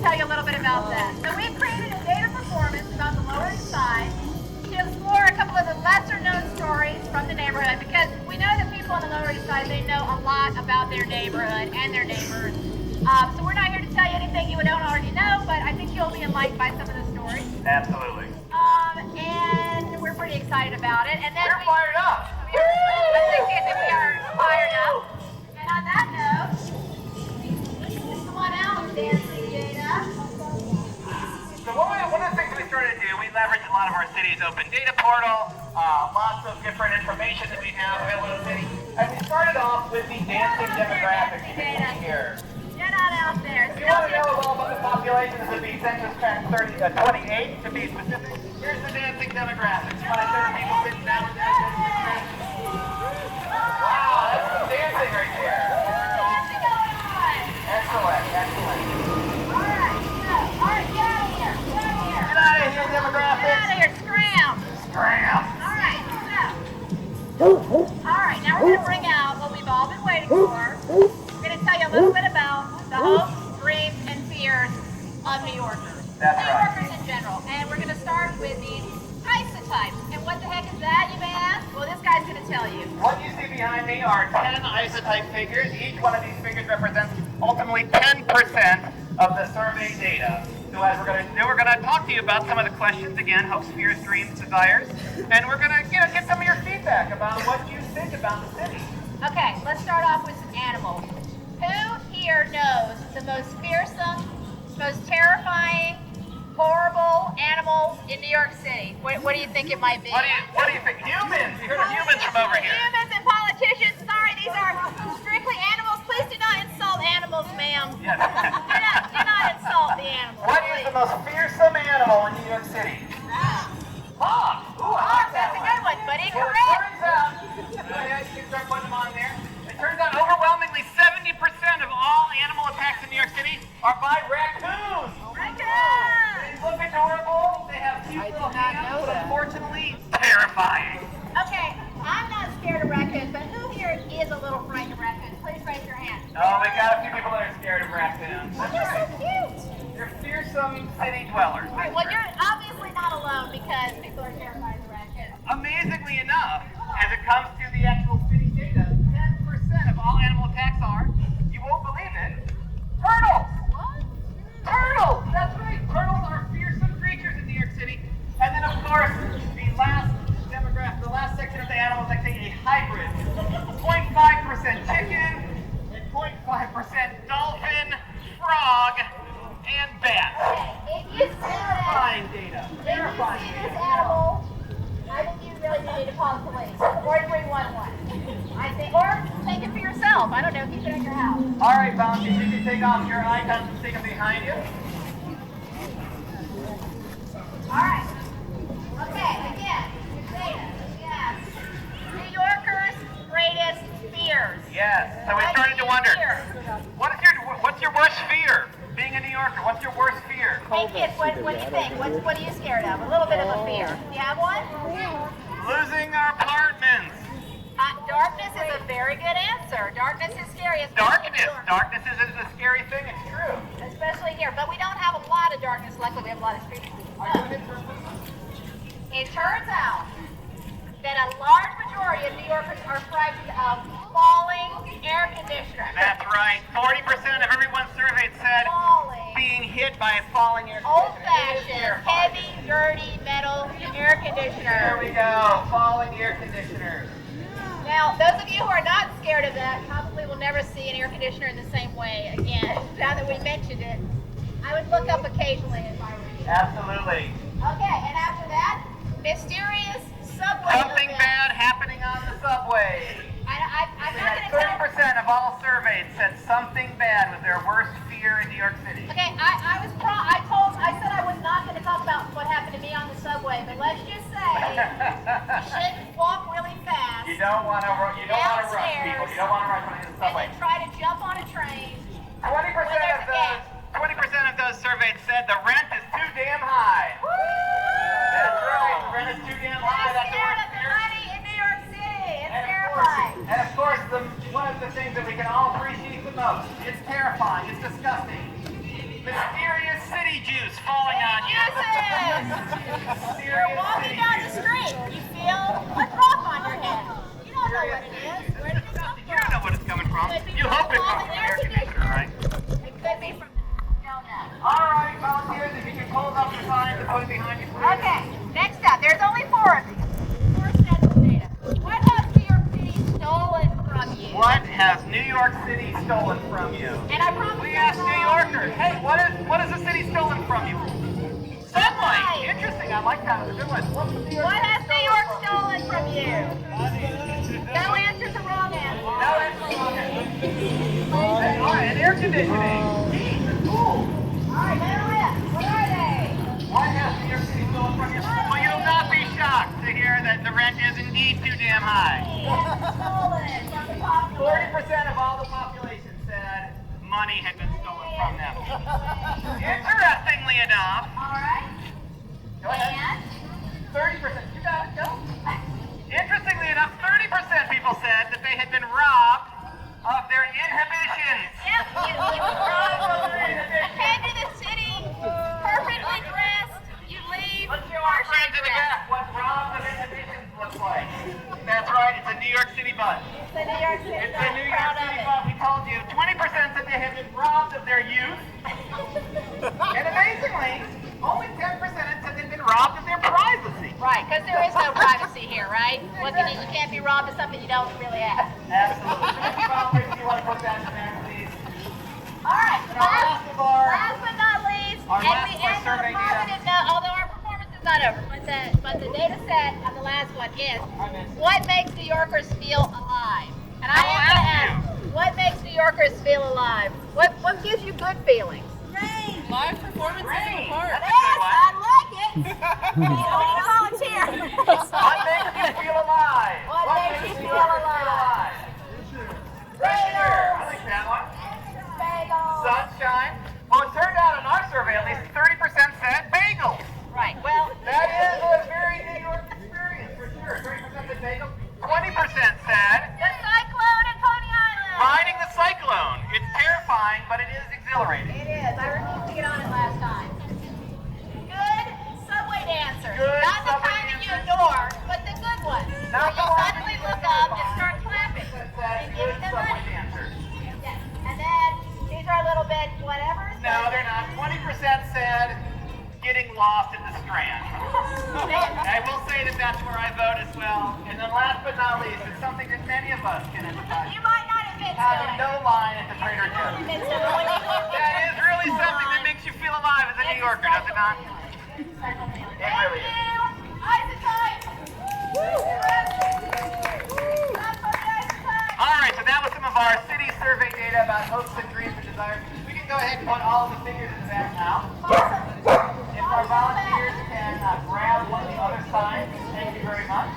tell you a little bit about that. So we created a data performance about the Lower East Side to explore a couple of the lesser known stories from the neighborhood, because we know that people on the Lower East Side, they know a lot about their neighborhood and their neighbors. So we're not here to tell you anything you don't already know, but I think you'll be enlightened by some of the stories. Absolutely. And we're pretty excited about it. And then We're fired up. we are fired up. And on that note, come on out, dancing data. So one of the things that we started to do, we leveraged a lot of our city's open data portal, lots of different information that we have available in the city. And we started off with the dancing demographics here. Get on out there. If you want to know all about the populations of the census tract 28 to be specific, here's the dancing demographics. 27 people sitting down with that. Wow, that's some dancing right there. Dancing going on. Excellent, excellent. All right, get out of here. Get out of here. Get out of here, demographics. Get out of here. Scram. Scram. All right, now we're going to bring out what we've all been waiting for. We're going to tell you a little bit about the hopes, dreams, and fears of New Yorkers. That's New right. Yorkers in general. And we're going to start with the isotypes. And what the heck is that, you may ask? Well, this guy's going to tell you. What you see behind me are 10 isotype figures. Each one of these figures represents ultimately 10% of the survey data. So as we're going to do, we're going to talk to you about some of the questions again, hopes, fears, dreams, desires, and we're going to get some of your feedback about what you think about the city. Okay, let's start off with some animals. Who here knows the most fearsome, most terrifying, horrible animals in New York City? What do you think it might be? What do you think? Humans! You heard of humans from over here. Humans and politicians. Sorry, these are strictly animals. Please do not insult animals, ma'am. Yes. Do not insult the animals. What is the most fearsome animal in New York City? Hawk! Ooh, I like that That's a one. good one, buddy. Well, Correct. it turns out, you can start putting them on there. It turns out overwhelmingly 70% of all animal attacks in New York City are by raccoons. Raccoons. They look adorable. They have cute little hands, but unfortunately, terrifying. Okay, I'm not scared of raccoons, but who here is a little frightened of raccoons? Please raise your hand. Oh, we got a few people that are scared of raccoons. That's They're so right. cute. You're fearsome city dwellers. All right, well, you're obviously not alone because people are terrified of raccoons. Amazingly enough, as it comes to the actual city data, 10% of all animal attacks are, you won't believe it, turtles! What? Turtles! That's right, turtles are fearsome creatures in New York City. And then, of course, the last demographic, the last section of the animals, I think a hybrid. 0.5% chicken, and 0.5% dolphin, frog, and bat. Okay, if you see Terrifying data. Terrifying this data. animal, I think you really need to call the police or 311. I think, or take it for yourself. I don't know. Keep it at your house. All right, volunteers, you can take off your icons and stick them behind you. All right. Okay. Again, data. Yes. New Yorkers' greatest fears. Yes. So we started to wonder, what's your worst fear? Being a New Yorker, what's your worst fear? Hey kids, what do you think? What are you scared of? A little bit of a fear. Do you have one? Losing our apartments. Darkness is a very good answer. Darkness is scary. especially in New York. Darkness is a scary thing. It's true. Especially here. But we don't have a lot of darkness. Luckily, we have a lot of street. It turns out that a large majority of New Yorkers are frightened of falling air conditioners. That's right. 40% of everyone surveyed said Falling. being hit by a falling air conditioner. Old-fashioned, heavy, dirty metal air There conditioner. we go. Falling air conditioners. Now, those of you who are not scared of that probably will never see an air conditioner in the same way again. Now that we mentioned it, I would look up occasionally if I were you. Absolutely. Okay, and after that, mysterious subway Something event. bad happening on the subway. I'm We not had going to tell. 30% of all surveyed said something bad was their worst fear in New York City. Okay, I said I was not going to talk about what happened to me on the subway, but let's just say you shouldn't walk really fast. You don't want to rush people. Downstairs. You don't want to rush when you're in the And subway. then try to jump on a train. 20% of those surveyed said the rent is too damn high. That's right, the rent is too damn high. I'm That's the scared worst of the fear. money in New York City. It's And terrifying. of course, one of the things that we can all appreciate the most, it's terrifying, it's disgusting. Mysterious You're walking down the street. You feel a drop on your head. You don't know what it is. Where did it come from? You don't know what it's coming from. You hope it comes from air conditioner, right? It could be from All right, volunteers, if you can pull up the signs and put it behind you, please. Okay, next up, there's only 4 of these. 4 sets of data. What has New York City stolen from you? What has New York City stolen from you? And I promise We asked New Yorkers, hey, what has the city stolen from you? Sunlight. Interesting, I like that. It's a good one. What has New York stolen from you? No answer's a wrong answer. No answer. Hey, all right, and air conditioning. Heat, cool. Alright, what are they? What has New York City stolen from you? Well, you'll not be shocked to hear that the rent is indeed too damn high. Stolen from the population. 40% of all the population said money had been stolen from them. Interestingly enough, Alright. go ahead. And? 30%. You got it, go. Interestingly enough, 30% people said that they had been robbed of their inhibitions. Yep, you came to the city perfectly dressed. You leave Let's show our friends in the back what robbed of inhibitions looks like. That's right, it's a New York City bus. It's a New York City It's a New York City bus. We told you 20% said they had been robbed of their youth. And amazingly, only 10% said they'd been robbed of their privacy. Right, because there is no privacy here, right? You can't be robbed of something you don't really have. Absolutely. If you want to put that in there, please. All right, Last but not least, our and last we of our end on a survey data. positive note, although our performance is not over, but the data set on the last one is what makes New Yorkers feel alive? And I am going to ask, what makes New Yorkers feel alive? What gives you good feelings? Rain. Live performances in the park. Yes, I like it. We need a volunteer. What makes you feel alive? What makes you feel alive? Fresh air. I like that one. Bagels. Sunshine. Well, it turned out in our survey, at least 30% said bagels. Right, well, That is a very New York experience, for sure. 30% said bagels. 20% said the cyclone at Coney Island. riding the cyclone. It's terrifying, but it is exhilarating. It is. I refused to get on it last time. Good subway dancers. Good Not the subway kind that you dancers. adore, but the good ones. Not Where the you ones suddenly that you look adore. up and start clapping Said and good giving them subway money. dancers. Yes. And then these are a little bit whatever. No, they're not. 20% said getting lost at the Strand. I will say that that's where I vote as well. And then last but not least, it's something that many of us can empathize You with. might not admit to Having it. no line at the Trader Joe's. Admit to it. When you go That is really something that makes you feel alive as a New Yorker, does it not? It really is. All right, so that was some of our city survey data about hopes and dreams and desires. We can go ahead and put all the figures in the back now. If our volunteers can grab one of the other signs, thank you very much.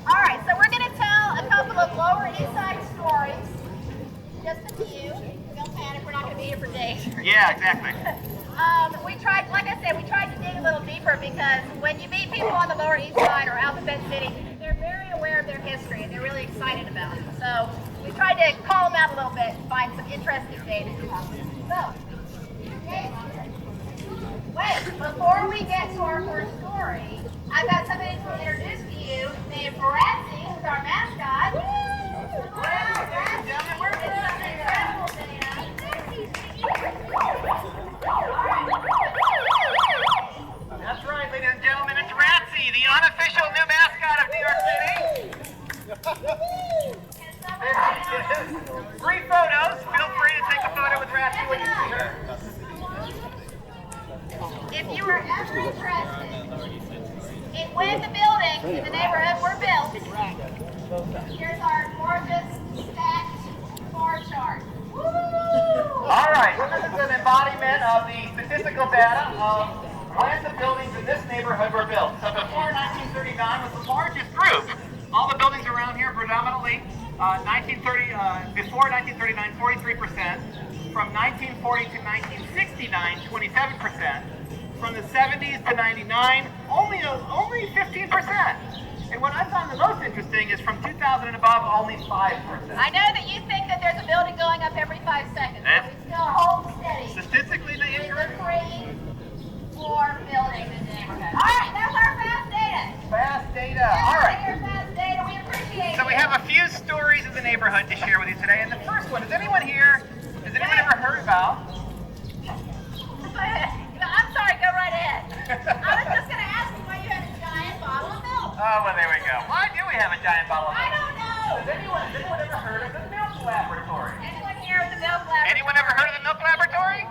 All right, so we're going to tell a couple of Lower East Side stories. Just a few. Don't panic, we're not going to be here for days. Yeah, exactly. We tried, like I said, we tried to dig a little deeper because when you meet people on the Lower East Side or Alphabet City, they're very aware of their history and they're really excited about it. So we tried to call them out a little bit and find some interesting data. So, wait, before we get to our first story, I've got somebody to introduce to you named Ratsy, who's our mascot. That's right, ladies and gentlemen, it's Ratsy, the unofficial new mascot of New York City. Free photos. Feel free to take a photo with Ratsy when you see her. If you were ever interested in when the buildings in the neighborhood were built, here's our gorgeous stacked bar chart. Woo! All right, so this is an embodiment of the statistical data of when the buildings in this neighborhood were built. So before 1939 was the largest group. All the buildings around here predominantly before 1939, 43%. From 1940 to 1969, 27%. From the 70s to 99, only 15%. And what I found the most interesting is from 2000 and above, only 5%. I know that you think that there's a building going up every 5 seconds, but we still hold steady. Statistically, they There's 3 floor buildings in have a giant bottle of milk? I don't know. Has anyone ever heard of the milk laboratory? Anyone here with the milk laboratory? Anyone ever heard of the milk laboratory?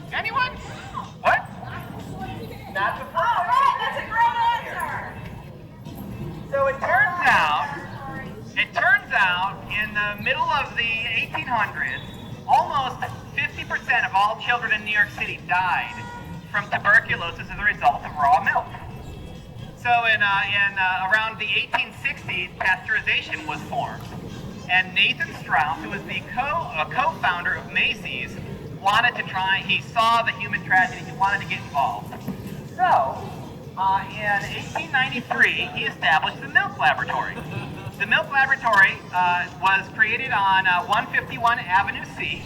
Anyone? What? Not before. All right, that's a great answer. So it turns out in the middle of the 1800s, almost 50% of all children in New York City died from tuberculosis as a result of raw milk. So in around the 1860s, pasteurization was formed, and Nathan Strauss, who was the co-founder of Macy's, wanted to try. He saw the human tragedy. He wanted to get involved. So in 1893, he established the Milk Laboratory. The Milk Laboratory was created on 151 Avenue C,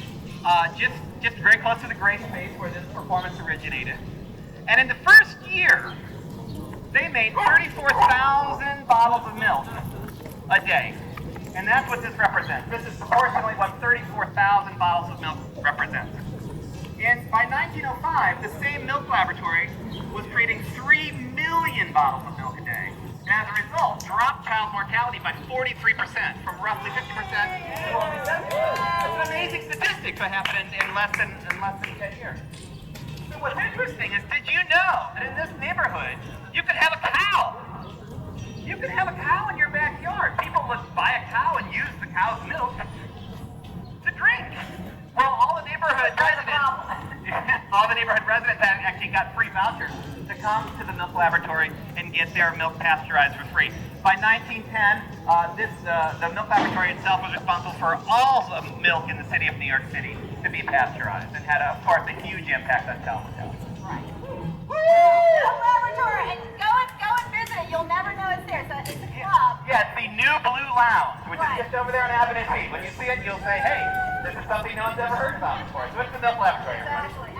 just very close to the gray space where this performance originated. And in the first year, they made 34,000 bottles of milk a day. And that's what this represents. This is proportionally what 34,000 bottles of milk represents. And by 1905, the same milk laboratory was creating 3 million bottles of milk a day. And as a result, dropped child mortality by 43% from roughly 50% to only 70%. That's an amazing statistic that happened in less than 10 years. So what's interesting is, did you know that in this neighborhood, you could have a cow? You could have a cow in your backyard. People would buy a cow and use the cow's milk to drink. Well, all the neighborhood residents actually got free vouchers to come to the milk laboratory and get their milk pasteurized for free. By 1910, the milk laboratory itself was responsible for all the milk in the city of New York City to be pasteurized, and had, of course, a huge impact on child mortality. Right. Milk laboratory, and go and visit it. You'll never know it's there. It's a club. Yeah, it's the New Blue Lounge, which Right. is just over there on Avenue C. When you see it, you'll say, hey, this is something no one's ever heard about before. So it's the milk laboratory. Actually,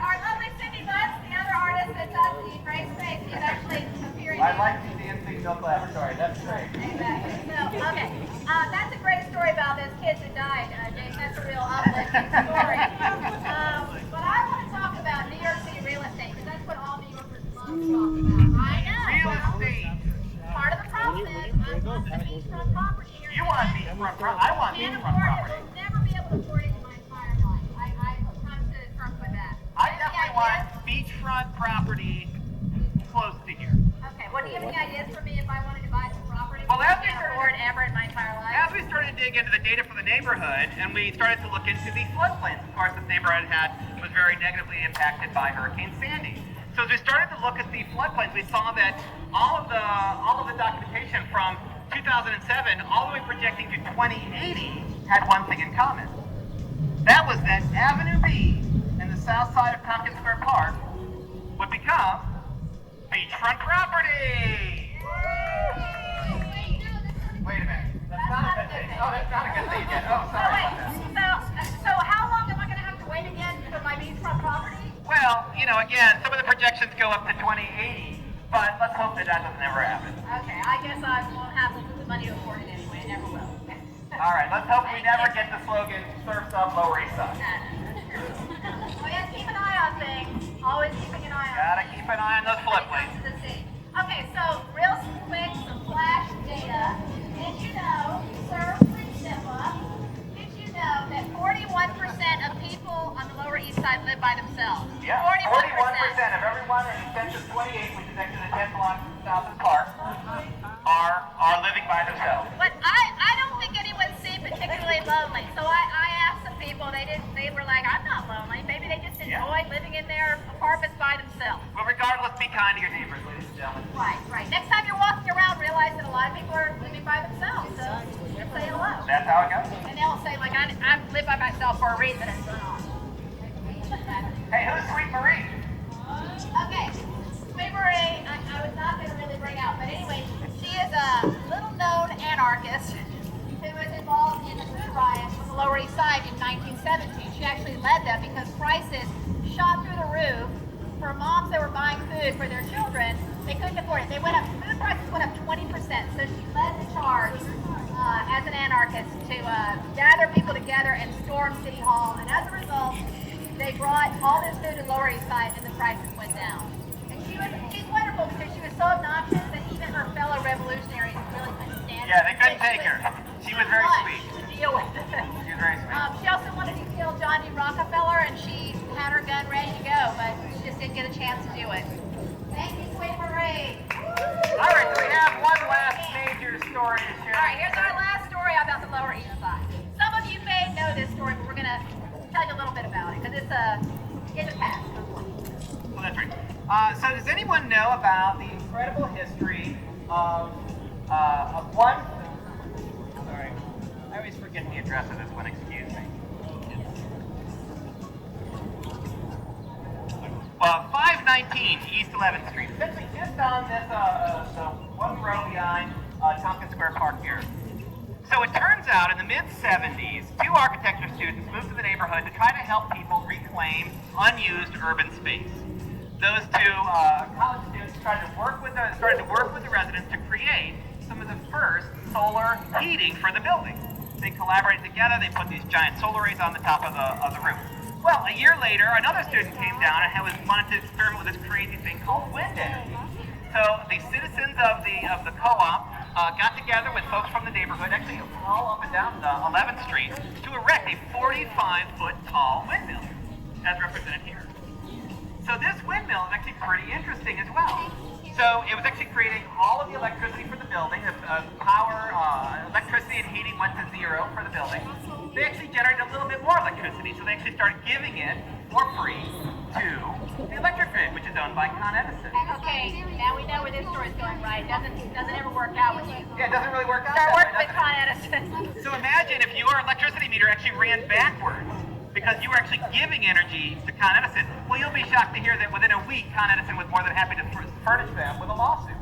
our lovely Cindy Butts, the other artist that's at the gray space, is actually appearing I here. like the DNC Milk Laboratory. That's great. Exactly. So, okay. That's a great story about those kids that died, Jason. That's a real uplifting story. But I want to talk about New York City real estate, because that's what all New Yorkers love to talk about. I know. Real estate. Part of the problem is I want the beachfront property here. You want beachfront property? I want Can't beachfront afford it. property. Will never be able to afford it in my entire life. I come to terms with that. I Any definitely ideas? want beachfront property close to here. Okay, what do you have any ideas for me if I wanted to buy some property? Well, I as we can't started- afford ever in my entire life. As we started to dig into the data for the neighborhood, and we started to look into the floodplains, of course, this neighborhood was very negatively impacted by Hurricane Sandy. So as we started to look at the floodplains, we saw that all of the documentation from 2007 all the way projecting to 2080 had one thing in common. That was that Avenue B and the south side of Tompkins Square Park would become beachfront property. Wait a minute. That's not a good thing. Oh, that's not a good thing yet. Oh, sorry about that. So how long am I going to have to wait again for my beachfront property? Well, again, some of the projections go up to 2080, but let's hope that doesn't ever happen. Okay, I guess I won't have the money to afford it anyway. I never will. All right, let's hope we never get the slogan, surfs up, Lower East Side. Oh, yeah, keep an eye on things. Always keeping an eye on Gotta keep an eye on those floodplains. Okay, so real quick, some flash data. Did you know, sir, please step up. Did you know that 41% of people on the Lower East Side live by themselves? Yeah, 41% of everyone in Census 28, which is next to the 10th block of South Park, are living by themselves. But I don't think anyone seemed particularly lonely. So I asked some people, they were like, I'm not lonely. Maybe they just enjoy living in their apartments by themselves. Well, regardless, be kind to your neighbors, ladies and gentlemen. Right. Next time you're walking around, realize that a lot of people are living by themselves. So just say hello. That's how it goes. And they'll say, like, I live by myself for a reason. And so on. Hey, who's Sweet Marie? Okay. Sweet Marie, I was not going to really bring out, but anyway, she is a little-known anarchist who was involved in the food riots on the Lower East Side in 1917. She actually led them because prices shot through the roof for moms that were buying food for their children. They couldn't afford it. Food prices went up 20%. So she led the charge as an anarchist to gather people together and storm City Hall. And as a result, they brought all this food to Lower East Side and the prices went down. And she she's wonderful because she was so obnoxious that even her fellow revolutionaries really couldn't stand her. Yeah, they couldn't take her. She was very sweet. To deal with. She was very sweet. She also wanted to kill John D. Rockefeller, and she had her gun ready to go, but she just didn't get a chance to do it. Thank you, Sweet Parade. All right, so we have one last major story to share. All right, here's our last story about the Lower East Side. Some of you may know this story, but we're going to tell you a little bit about it because it's in the past. Well, that's right. So does anyone know about the incredible history of one? Sorry, I always forget the address of this one. Excuse me. 519 East 11th Street. Essentially, just on this the one row behind Tompkins Square Park here. So it turns out in the mid-70s, 2 architecture students moved to the neighborhood to try to help people reclaim unused urban space. Those 2 college students started to work with the residents to create some of the first solar heating for the building. They collaborated together. They put these giant solar arrays on the top of the roof. Well, a year later, another student came down and wanted to experiment with this crazy thing called wind energy. So the citizens of the co-op got together with folks from the neighborhood, actually all up and down 11th Street, to erect a 45-foot tall windmill, as represented here. So this windmill is actually pretty interesting as well. So it was actually creating all of the electricity for the building. Power, electricity and heating went to 0 for the building. They actually generated a little bit more electricity, so they actually started giving it for free to the electric grid, which is owned by Con Edison. Okay, now we know where this story's going, right? It doesn't ever work out with you. Yeah, it doesn't really work out. Start working with Con Edison. So imagine if your electricity meter actually ran backwards because you were actually giving energy to Con Edison. Well, you'll be shocked to hear that within a week, Con Edison was more than happy to furnish them with a lawsuit.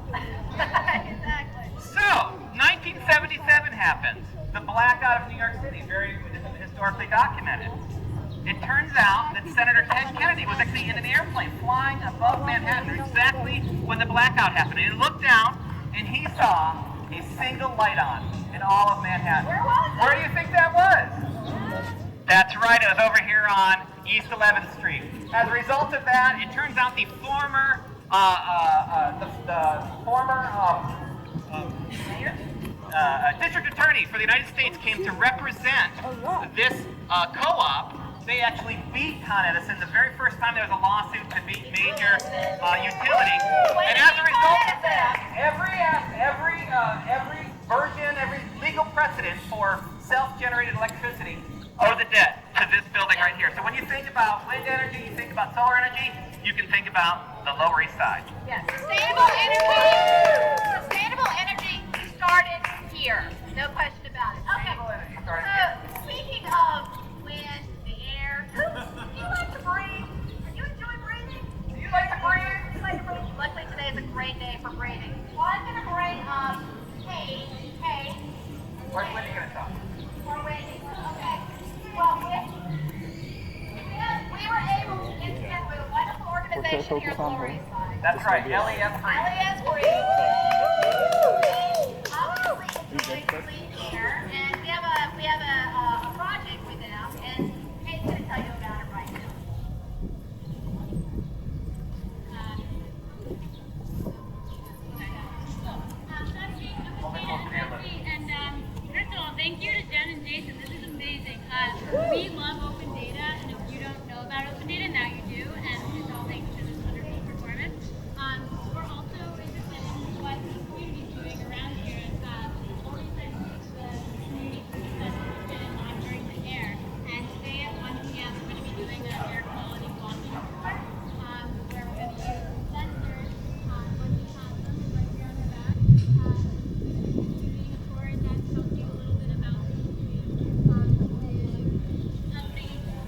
Exactly. So, 1977 happens. The blackout of New York City, very historically documented. It turns out that Senator Ted Kennedy was actually in an airplane flying above Manhattan exactly when the blackout happened. And he looked down and he saw a single light on in all of Manhattan. Where was it? Where do you think that was? That's right, it was over here on East 11th Street. As a result of that, it turns out the former district attorney for the United States came to represent this co-op. They actually beat Con Edison the very first time there was a lawsuit to beat major utilities. And as a result of that, every version, every legal precedent for self-generated electricity owes a debt to this building right here. So when you think about wind energy, you think about solar energy, you can think about the Lower East Side. Yes, sustainable energy started here. No question about it. Okay. So speaking of wind, the air, do you like to breathe? Do you enjoy breathing? Do you like to breathe? Do you like to breathe? Luckily today is a great day for breathing. Well, I'm going to bring Kate. Where's Wendy going to talk? Or Wendy. Okay. Well, we were able to get together with a wonderful organization here at the Lower East Side. That's right, LES Free. LES Free. Obviously, it's clean air, and we have a project with them, and Kate's going to tell you about it right now. And first of all, thank you to Jen and Jason. This is amazing. We love open data, and if you don't know about open data, now you do, and it's all thanks to this wonderful performance. We're also interested in what the community is doing around here. Always I teach the community that's interested in monitoring the air, and today at 1 p.m. we're going to be doing an air quality walking tour, where we're going to use sensors, when we have them right here on the back.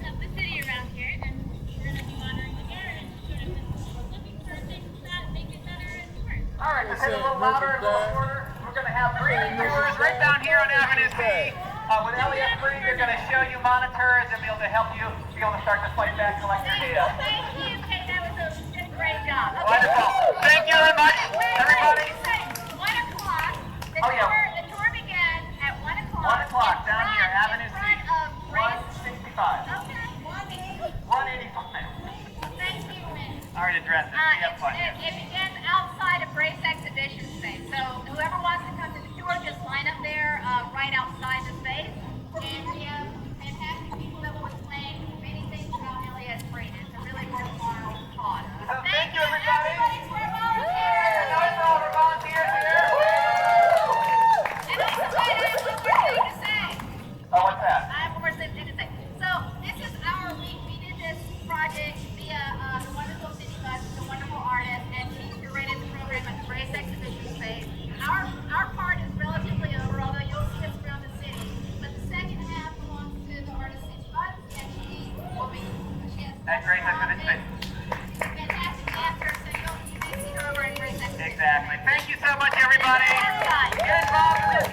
Of the city around here, and we're going to be monitoring the air and sort of looking for things that make it better and worse. All right, let's hit a little louder, a little shorter. We're going to have breathing tours right down here on Avenue C. With LES Free, they're going to show you monitors and be able to help you be able to start to fight back, collect your data. Thank you, Kate. That was a great job. Okay. Wonderful. Thank you very much, everybody. 1 o'clock. Oh, yeah. The tour begins at 1 o'clock. 1 o'clock down here, Avenue C. In front of Ratsy. 165. Okay. 185. Thank you, Miss. All right, address it. We have fun. It begins outside of Brace Exhibition Space. So whoever wants to come to the tour, just line up there right outside the space. And we have fantastic people that will explain many things about Elliott Spring. It's a really worthwhile cause. So thank you, everybody. For volunteers. And those are all the volunteers here. And also, wait, I have one more thing to say. Oh, what's that? I have one more thing to say. So this is we did this project via the wonderful City Bus, the wonderful artist, and she curated the program at the Brace Exhibition Space. Our part is relatively over, although you'll see us around the city. But the second half belongs to the artist City Bus, and she will be. At Brace Exhibition Space. She's a fantastic dancer, so you may see her over at Brace Exhibition. Exactly. Thank you so much, everybody. Mascot. Get involved in this